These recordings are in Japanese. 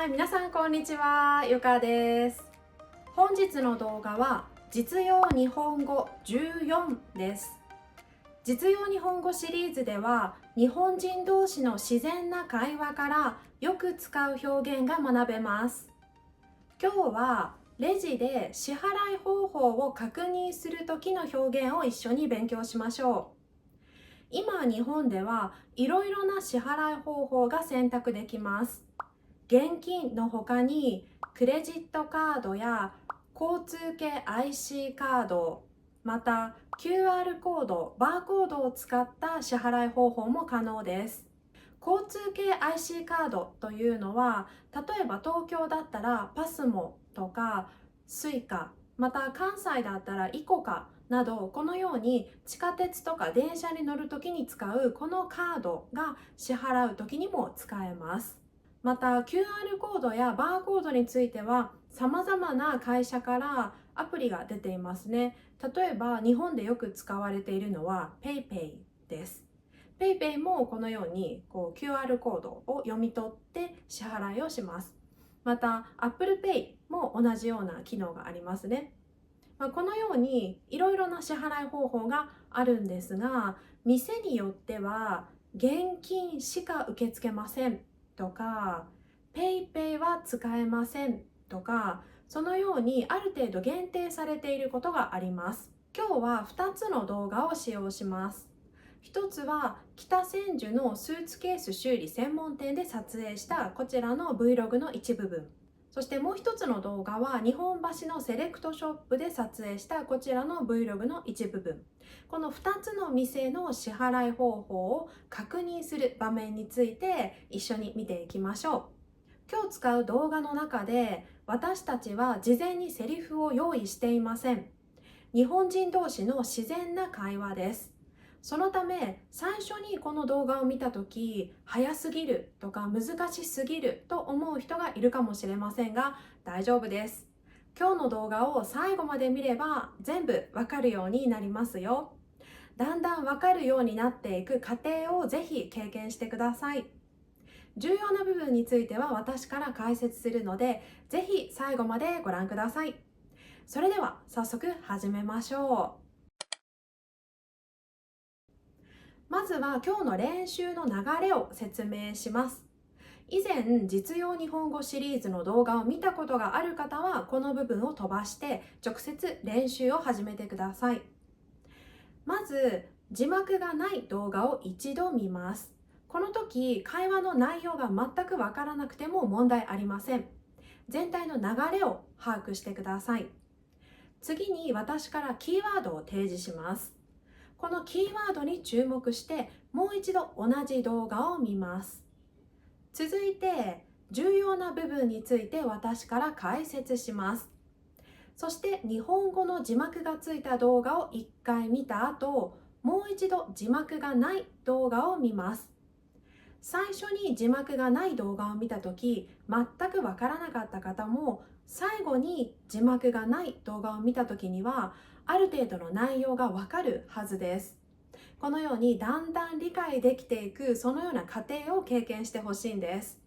はい、皆さんこんにちは、ゆかです。本日の動画は実用日本語14です。実用日本語シリーズでは日本人同士の自然な会話からよく使う表現が学べます。今日はレジで支払い方法を確認する時の表現を一緒に勉強しましょう。今日本ではいろいろな支払い方法が選択できます。現金の他にクレジットカードや交通系 IC カード、また QR コード、バーコードを使った支払い方法も可能です。交通系 IC カードというのは、例えば東京だったらパスモとかスイカ、また関西だったらイコカなど、このように地下鉄とか電車に乗るときに使うこのカードが支払うときにも使えます。また QR コードやバーコードについては様々な会社からアプリが出ていますね。例えば日本でよく使われているのは PayPay です。PayPay もこのようにQR コードを読み取って支払いをします。また Apple Pay も同じような機能がありますね。このようにいろいろな支払い方法があるんですが、店によっては現金しか受け付けませんとか PayPay は使えませんとか、そのようにある程度限定されていることがあります。今日は2つの動画を使用します。一つは北千住のスーツケース修理専門店で撮影したこちらの Vlog の一部分。そしてもう一つの動画は日本橋のセレクトショップで撮影したこちらの Vlog の一部分。この2つの店の支払い方法を確認する場面について一緒に見ていきましょう。今日使う動画の中で私たちは事前にセリフを用意していません。日本人同士の自然な会話です。そのため最初にこの動画を見たとき、早すぎるとか難しすぎると思う人がいるかもしれませんが、大丈夫です。今日の動画を最後まで見れば全部わかるようになりますよ。だんだんわかるようになっていく過程をぜひ経験してください。重要な部分については私から解説するので、ぜひ最後までご覧ください。それでは早速始めましょう。まずは今日の練習の流れを説明します。以前、実用日本語シリーズの動画を見たことがある方は、この部分を飛ばして直接練習を始めてください。まず、字幕がない動画を一度見ます。この時、会話の内容が全くわからなくても問題ありません。全体の流れを把握してください。次に私からキーワードを提示します。このキーワードに注目してもう一度同じ動画を見ます。続いて重要な部分について私から解説します。そして日本語の字幕がついた動画を1回見た後、もう一度字幕がない動画を見ます。最初に字幕がない動画を見たとき、全くわからなかった方も、最後に字幕がない動画を見たときには、ある程度の内容がわかるはずです。このようにだんだん理解できていく、そのような過程を経験してほしいんです。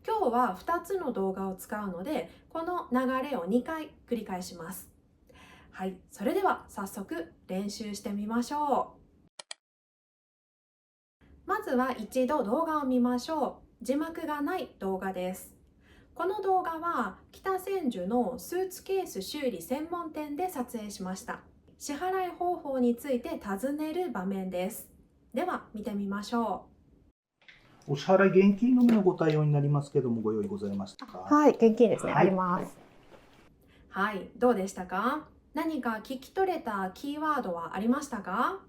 今日は2つの動画を使うので、この流れを2回繰り返します。はい、それでは早速練習してみましょう。まずは一度動画を見ましょう。字幕がない動画です。この動画は北千住のスーツケース修理専門店で撮影しました。支払い方法について尋ねる場面です。では見てみましょお支払い現金のみのご対応になりますけども、ご用意ございましたか？はい、現金ですね、はいあります。う。はい、どうでしたか？何か聞き取れたキーワードはありましたか？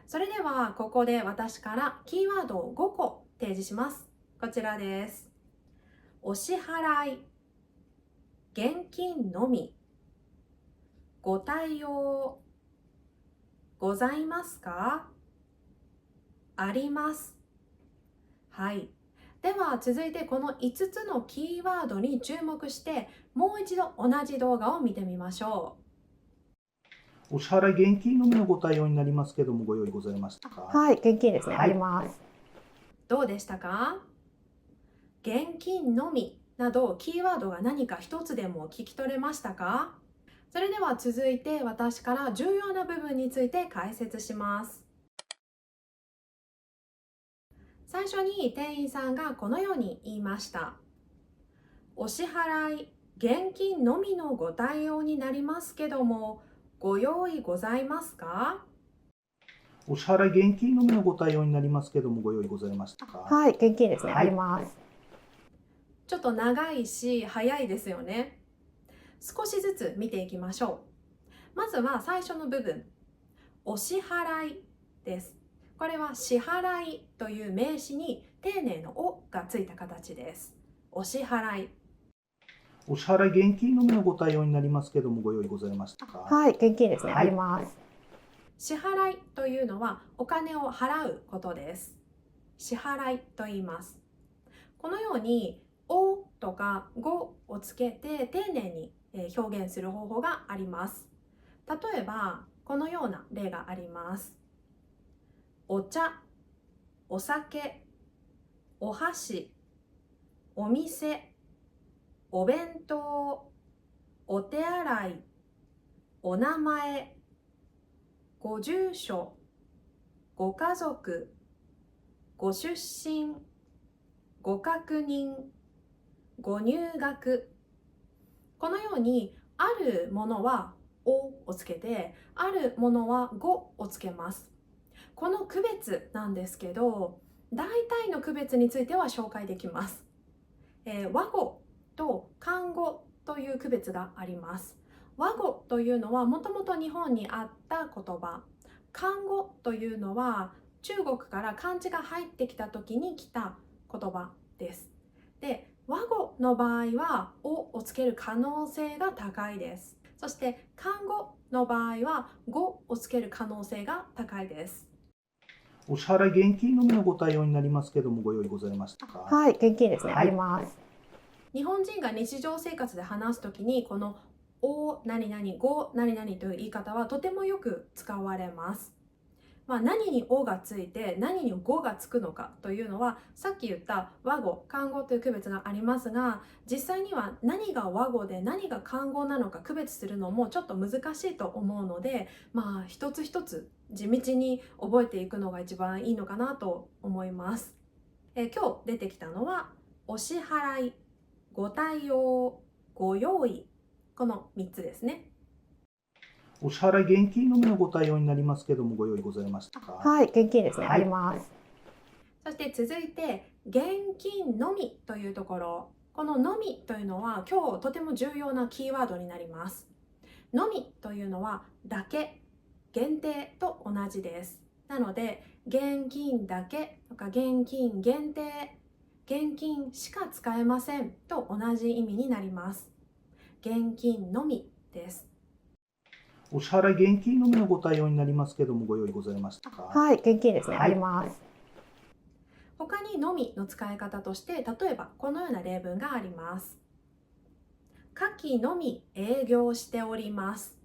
それではここで私からキーワードを5個提示します。こちらです。お支払い、現金のみ、ご対応、ございますか？あります。はい。では続いてこの5つのキーワードに注目してもう一度同じ動画を見てみましょお支払い現金のみのご対応になりますけども、ご用意ございましたか？はい、現金ですね、はいあります。う。どうでしたか？現金のみなどキーワードが何か一つでも聞き取れましたか？それでは続いて私から重要な部分について解説します。最初に店員さんがこのように言いました。お支払い、現金のみのご対応になりますけども、ご用意ございますか？お支払い現金のみのご対応になりますけども、ご用意ございましたか？はい、現金ですね。はい、あります。ちょっと長いし早いですよね。少しずつ見ていきましょう。まずは最初の部分、お支払いです。これは支払いという名詞に丁寧のおがついた形です。お支払い。お支払い現金のみのご対応になりますけども、ご用意ございましたか？はい、現金ですね。はい、あります。支払いというのはお金を払うことです。支払いと言います。このようにおとかごをつけて丁寧に表現する方法があります。例えばこのような例があります。お茶、お酒、お箸、お店、お弁当、お手洗い、お名前、ご住所、ご家族、ご出身、ご確認、ご入学。このようにあるものはおをつけて、あるものはごをつけます。この区別なんですけど、大体の区別については紹介できます。和語と漢語という区別があります。和語というのはもともと日本にあった言葉。漢語というのは中国から漢字が入ってきた時に来た言葉です。で、和語の場合はおをつける可能性が高いです。そして漢語の場合はごをつける可能性が高いです。お支払い現金のみのご対応になりますけども、ご用意ございましたか？はい、現金ですね。はい、あります。日本人が日常生活で話すときにこのお何々ご何々という言い方はとてもよく使われます。何におがついて何にごがつくのかというのはさっき言った和語、漢語という区別がありますが、実際には何が和語で何が漢語なのか区別するのもちょっと難しいと思うので、一つ一つ地道に覚えていくのが一番いいのかなと思います。今日出てきたのはお支払い、ご対応、ご用意、この3つですね。お支払い現金のみのご対応になりますけども、ご用意ございましたか？はい、現金ですね。はい、あります。そして続いて現金のみというところ、こののみというのは今日とても重要なキーワードになります。のみというのはだけ、限定と同じです。なので現金だけとか現金限定、現金しか使えませんと同じ意味になります。現金のみです。お支払い現金のみのご対応になりますけども、ご用意ございましたか？はい、現金ですね。はい、あります。他にのみの使い方として、例えばこのような例文があります。夏季のみ営業しております。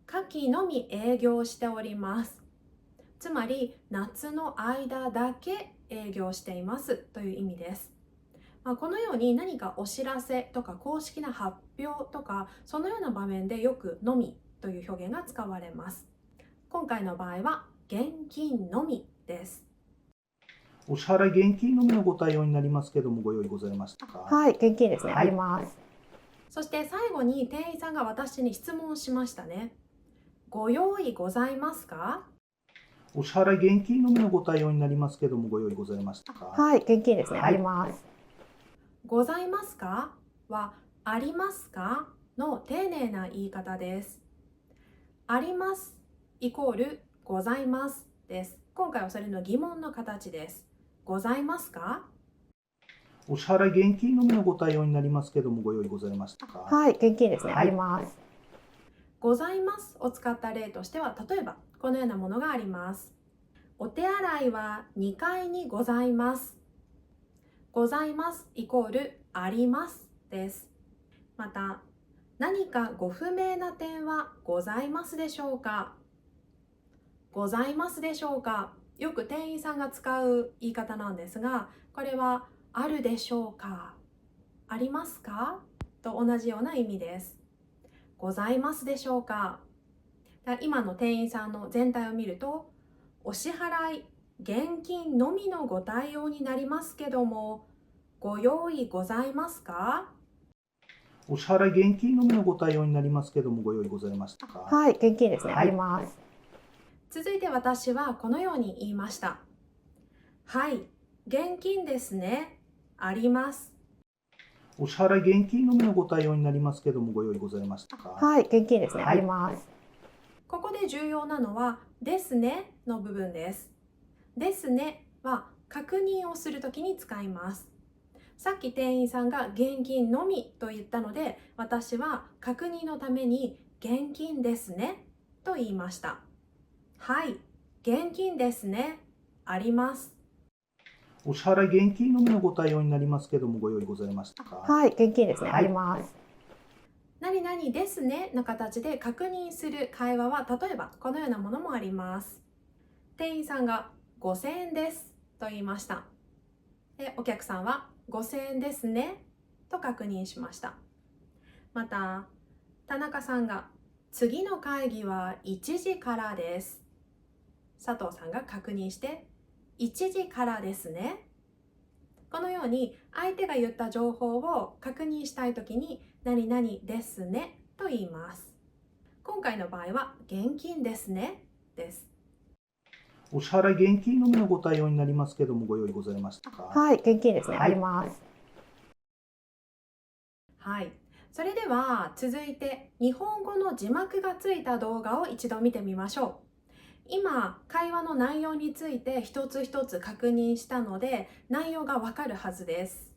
夏季のみ営業しております。つまり夏の間だけ営業していますという意味です。このように何かお知らせとか公式な発表とかそのような場面でよくのみという表現が使われます。今回の場合は現金のみです。お支払い現金のみのご対応になりますけども、ご用意ございましたか？はい、現金ですね。はい、あります。そして最後に店員さんが私に質問しましたね。ご用意ございますか？お支払い現金のみのご対応になりますけども、ご用意ございましたか？はい、現金ですね。はい、あります。ございますかはありますかの丁寧な言い方です。ありますイコールございますです。今回はそれの疑問の形です。ございますか？お支払い現金のみのご対応になりますけども、ご用意ございましたか？はい、現金ですね。はい、あります。ございますを使った例としては、例えばこのようなものがあります。お手洗いは2階にございます。ございますイコールありますです。また、何かご不明な点はございますでしょうか？ございますでしょうか？よく店員さんが使う言い方なんですが、これはあるでしょうか？ありますかと同じような意味です。ございますでしょうか。だから今の店員さんの全体を見ると、お支払い、現金のみのご対応になりますけども、ご用意ございますか。お支払い現金のみのご対応になりますけども、ご用意ございましたか。はい、現金ですね。はいあります。続いて私はこのように言いました。はい、現金ですね。あります。お支払い現金のみのご対応になりますけども、ご用意ございましたか。はい、現金ですね。はいあります。ここで重要なのは、ですねの部分です。ですねは確認をするときに使います。さっき店員さんが現金のみと言ったので、私は確認のために現金ですねと言いました。はい、現金ですね。あります。お支払い現金のみのご対応になりますけども、ご用意ございましたか。はい、現金ですね。はいあります。何々ですねの形で確認する会話は、例えばこのようなものもあります。店員さんが5000円ですと言いました。で、お客さんは5000円ですねと確認しました。また、田中さんが次の会議は1時からです。佐藤さんが確認して1時からですね。このように相手が言った情報を確認したいときに何々ですねと言います。今回の場合は現金ですねです。お支払い現金のみのご対応になりますけども、ご用意ございましたか。はい、現金ですね。はいあります。はい。それでは続いて日本語の字幕がついた動画を一度見てみましょう。今、会話の内容について一つ一つ確認したので、内容がわかるはずです。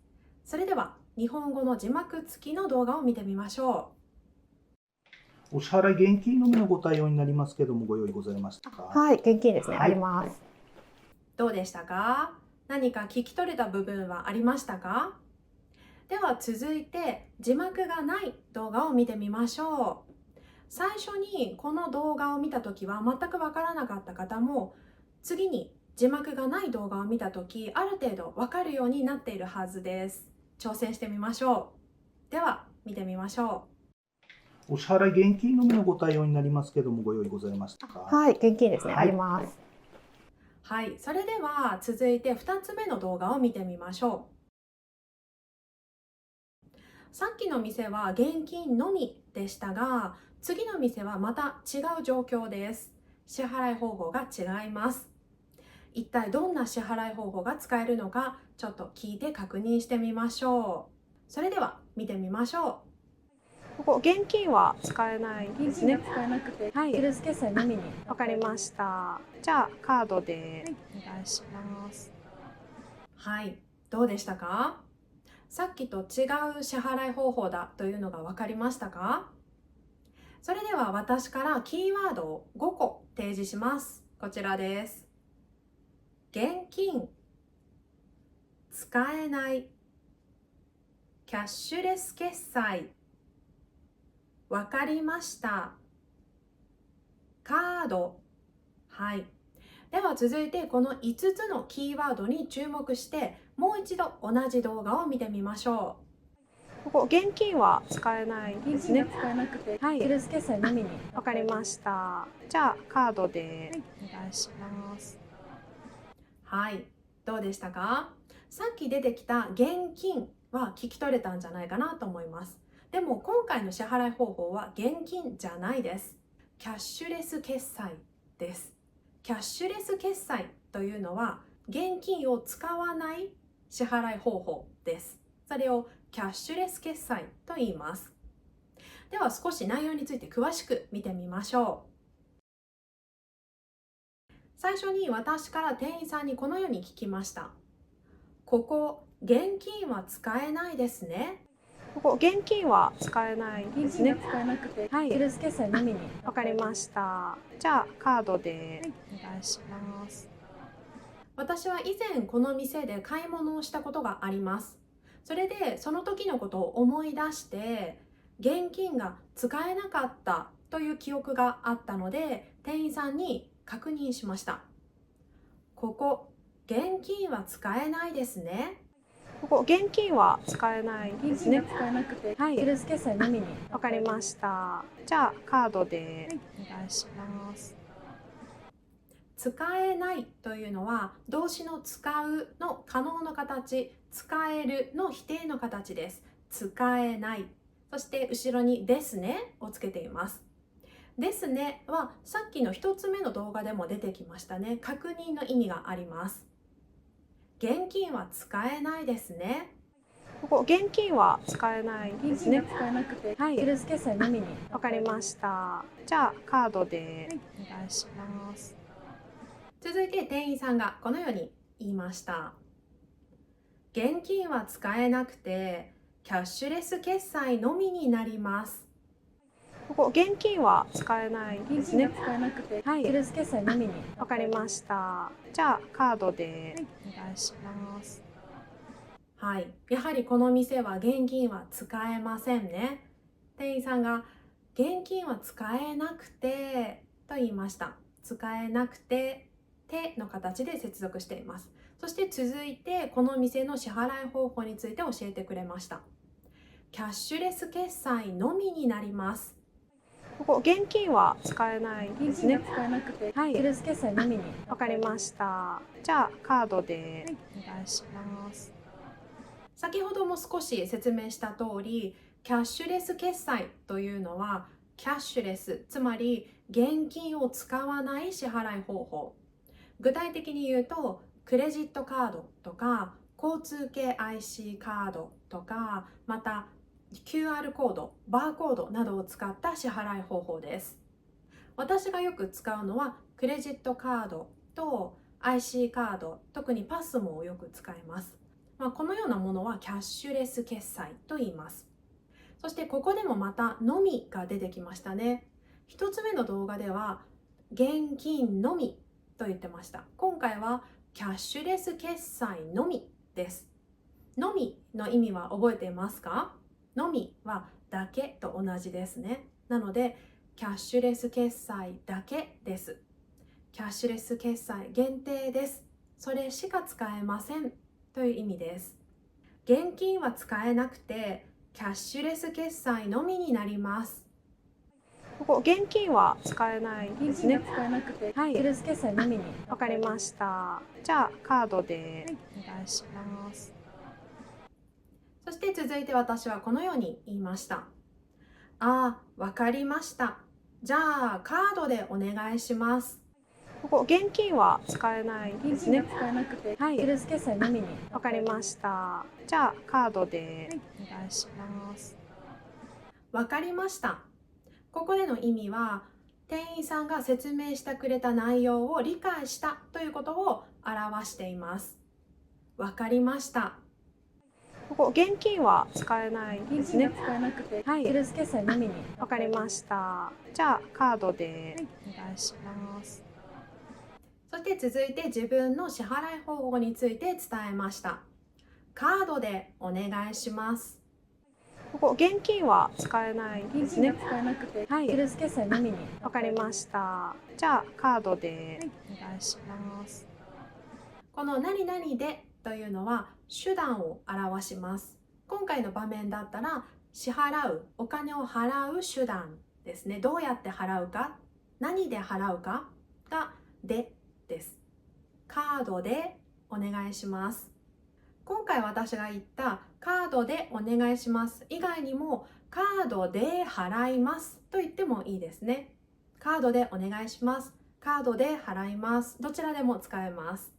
それでは日本語の字幕付きの動画を見てみましょお支払い現金のみのご対応になりますけども、ご用意ございましたか。はい、現金ですね。はいあります。う。どうでしたか？何か聞き取れた部分はありましたか？では続いて字幕がない動画を見てみましょう。最初にこの動画を見たときは全くわからなかった方も、次に字幕がない動画を見たとき、ある程度わかるようになっているはずです。挑戦してみましょう。では見てみましょお支払い現金のみのご対応になりますけども、ご用意ございましたか。はい、現金ですね。はいあります。う。はい、それでは続いて2つ目の動画を見てみましょう。さっきの店は現金のみでしたが、次の店はまた違う状況です。支払い方法が違います。一体どんな支払い方法が使えるのか、ちょっと聞いて確認してみましょう。それでは見てみましょここ現金は使えないですね。使えなくて、はいキャッシュレス決済のみに。わかりました。じゃあカードでお願いします。う。はい、どうでしたか？さっきと違う支払い方法だというのが分かりましたか？それでは私からキーワードを5個提示します。こちらです。現金、使えない、キャッシュレス決済、わかりました、カード。はい。では続いてこの5つのキーワードに注目してもう一度同じ動画を見てみましょここ現金は使えないですね。使えなくて、はいキャッシュレス決済のみに。わかりました。じゃあカードでお願いします。う。はい。どうでしたか？さっき出てきた現金は聞き取れたんじゃないかなと思います。でも今回の支払い方法は現金じゃないです。キャッシュレス決済です。キャッシュレス決済というのは現金を使わない支払い方法です。それをキャッシュレス決済と言います。では少し内容について詳しく見てみましょう。最初に私から店員さんにこのように聞きました。ここ、現金は使えないですね。ここ現金は使えないですね。使えなくて、はいキャッシュレス決済のみに。わかりました。じゃあカードでお願いします。私は以前この店で買い物をしたことがあります。それでその時のことを思い出して現金が使えなかったという記憶があったので店員さんに確認しました。ここ、現金は使えないですね。こここ現金は使えないですね。使えなくて、はいキャッシュレス決済のみに。わかりました。じゃあカードでお願いします。使えないというのは動詞の使うの可能の形、使えるの否定の形です。使えない。そして後ろにですねをつけています。ですねはさっきの一つ目の動画でも出てきましたね。確認の意味があります。現金は使えないですね。ここ現金は使えないですね。使えなくて、はいキャッシュレス決済のみに。わかりました。じゃあカードでお願いします。続いて店員さんがこのように言いました。現金は使えなくてキャッシュレス決済のみになります。ここ現金は使えないですね。使えなくて、はいキャッシュレス決済のみに。わかりました。じゃあカードでお願いします。はい、やはりこの店は現金は使えませんね。店員さんが現金は使えなくてと言いました。使えなくてての形で接続しています。そして続いてこの店の支払い方法について教えてくれました。キャッシュレス決済のみになります。ここ現金は使えないですね。使えなくて、はいキャッシュレス決済のみに。わかりました。じゃあカードでお願いします。先ほども少し説明した通り、キャッシュレス決済というのはキャッシュレス、つまり現金を使わない支払い方法。具体的に言うと、クレジットカードとか交通系 IC カードとか、また QR コード、バーコードなどを使った支払い方法です。私がよく使うのはクレジットカードと IC カード、特にパスモをよく使います。このようなものはキャッシュレス決済と言います。そしてここでもまたのみが出てきましたね。一つ目の動画では現金のみと言ってました。今回はキャッシュレス決済のみです。のみの意味は覚えていますか？のみはだけと同じですね。なのでキャッシュレス決済だけです。キャッシュレス決済限定です。それしか使えませんという意味です。現金は使えなくてキャッシュレス決済のみになります。ここ現金は使えないですね。使えなくて、はいキャッシュレス決済のみに。わかりました。じゃあカードでお願いします。そして続いて私はこのように言いました。ああ、わかりました。じゃあカードでお願いします。ここ現金は使えないですね。使えなくて、はいキャッシュレス決済のみに。わかりました。じゃあカードでお願いします。わかりました。ここでの意味は、店員さんが説明してくれた内容を理解したということを表しています。わかりました。ここ現金は使えないですね。使えなくて、はいキャッシュレス決済のみに。わかりました。じゃあカードでお願いします。そして続いて自分の支払い方法について伝えました。カードでお願いします。ここ現金は使えないですね。使えなくて、はいキャッシュレス決済のみに。わかりました。じゃあカードでお願いします。この何々でというのは手段を表します。今回の場面だったら支払う、お金を払う手段ですね。どうやって払うか、何で払うかがでです。カードでお願いします。今回私が言ったカードでお願いします以外にもカードで払いますと言ってもいいですね。カードでお願いします。カードで払います。どちらでも使えます。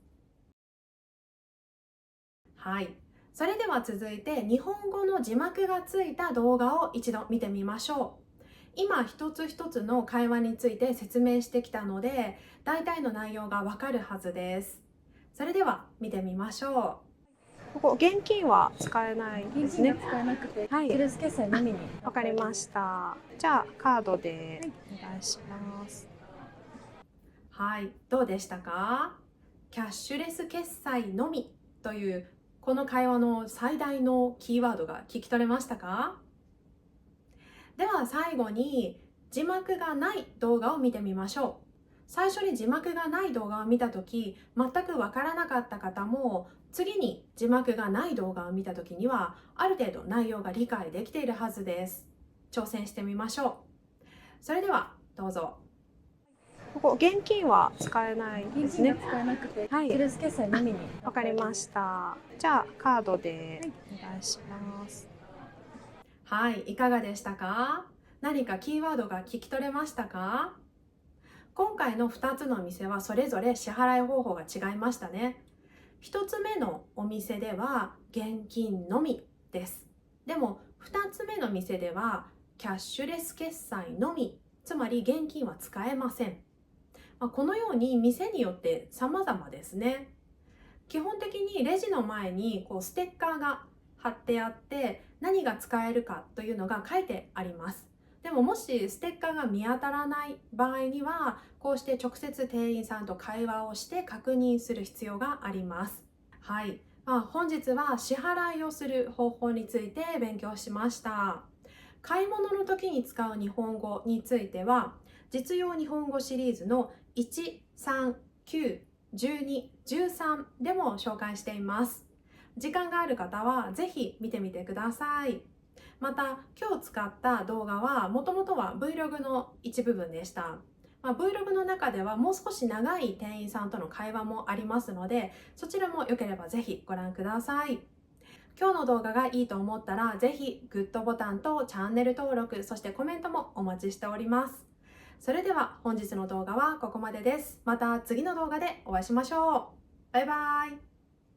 はい。それでは続いて日本語の字幕がついた動画を一度見てみましょう。今一つ一つの会話について説明してきたので、大体の内容がわかるはずです。それでは見てみましょここ現金は使えないですね。使えなくて、はいキャッシュレス決済のみに。わかりました。じゃあカードでお願いします。う。はい。どうでしたか？キャッシュレス決済のみというこの会話の最大のキーワードが聞き取れましたか？では最後に字幕がない動画を見てみましょう。最初に字幕がない動画を見たとき、全くわからなかった方も、次に字幕がない動画を見たときには、ある程度内容が理解できているはずです。挑戦してみましょう。それでは、どうぞ。ここ現金は使えないですね。現金が使えなくて、はいキャッシュレス決済のみに。わかりました。じゃあカードでお願いします。はい、いかがでしたか？何かキーワードが聞き取れましたか？今回の2つのお店はそれぞれ支払い方法が違いましたね。1つ目のお店では現金のみです。でも2つ目の店ではキャッシュレス決済のみ、つまり現金は使えません。このように店によって様々ですね。基本的にレジの前にステッカーが貼ってあって何が使えるかというのが書いてあります。でももしステッカーが見当たらない場合にはこうして直接店員さんと会話をして確認する必要があります。はい、本日は支払いをする方法について勉強しました。買い物の時に使う日本語については実用日本語シリーズの1、3、9、12、13でも紹介しています。時間がある方はぜひ見てみてください。また今日使った動画はもともとは Vlog の一部分でした。Vlog の中ではもう少し長い店員さんとの会話もありますので、そちらもよければぜひご覧ください。今日の動画がいいと思ったらぜひグッドボタンとチャンネル登録、そしてコメントもお待ちしております。それでは本日の動画はここまでです。また次の動画でお会いしましょう。バイバイ。